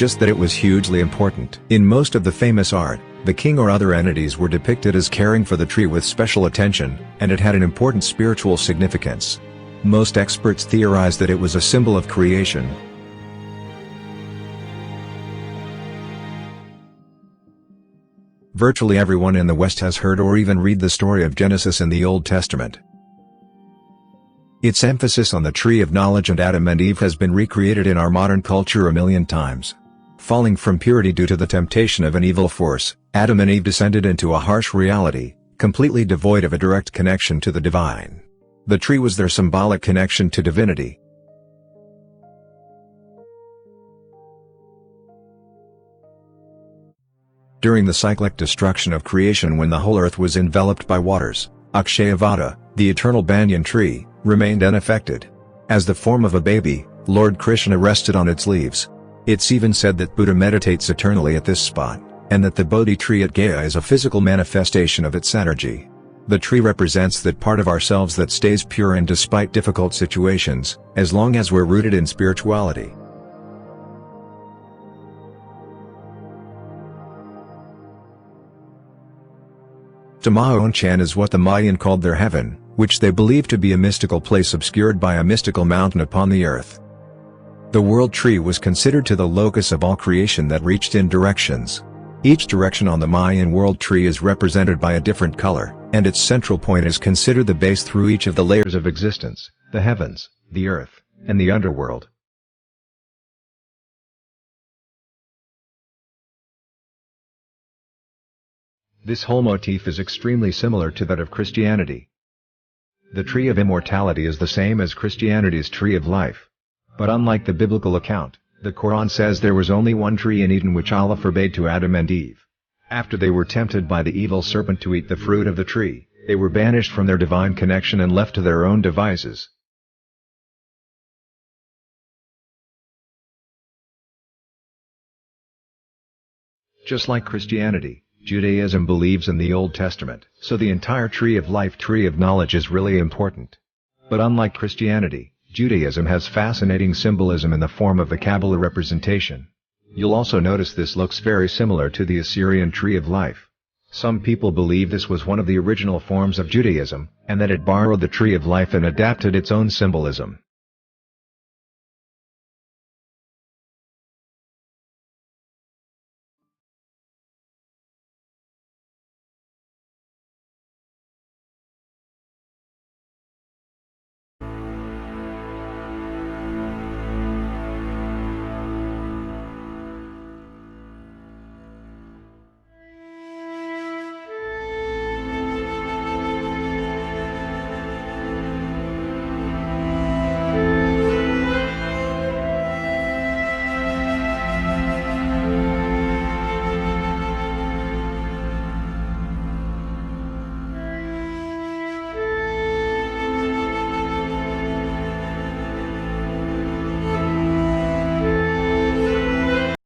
just that it was hugely important. In most of the famous art, the king or other entities were depicted as caring for the tree with special attention, and it had an important spiritual significance. Most experts theorize that it was a symbol of creation. Virtually everyone in the West has heard or even read the story of Genesis in the Old Testament. Its emphasis on the tree of knowledge and Adam and Eve has been recreated in our modern culture a million times. Falling from purity due to the temptation of an evil force, Adam and Eve descended into a harsh reality, completely devoid of a direct connection to the divine. The tree was their symbolic connection to divinity. During the cyclic destruction of creation, when the whole earth was enveloped by waters, Akshayavada, the eternal banyan tree, remained unaffected. As the form of a baby, Lord Krishna rested on its leaves. It's even said that Buddha meditates eternally at this spot, and that the Bodhi tree at Gaya is a physical manifestation of its energy. The tree represents that part of ourselves that stays pure and despite difficult situations, as long as we're rooted in spirituality. Tamaonchan is what the Mayan called their heaven, which they believe to be a mystical place obscured by a mystical mountain upon the earth. The world tree was considered to the locus of all creation that reached in directions. Each direction on the Mayan world tree is represented by a different color, and its central point is considered the base through each of the layers of existence, the heavens, the earth, and the underworld. This whole motif is extremely similar to that of Christianity. The tree of immortality is the same as Christianity's tree of life. But unlike the biblical account, the Quran says there was only one tree in Eden which Allah forbade to Adam and Eve. After they were tempted by the evil serpent to eat the fruit of the tree, they were banished from their divine connection and left to their own devices. Just like Christianity, Judaism believes in the Old Testament, so the entire tree of life, tree of knowledge, is really important. But unlike Christianity, Judaism has fascinating symbolism in the form of the Kabbalah representation. You'll also notice this looks very similar to the Assyrian tree of life. Some people believe this was one of the original forms of Judaism, and that it borrowed the tree of life and adapted its own symbolism.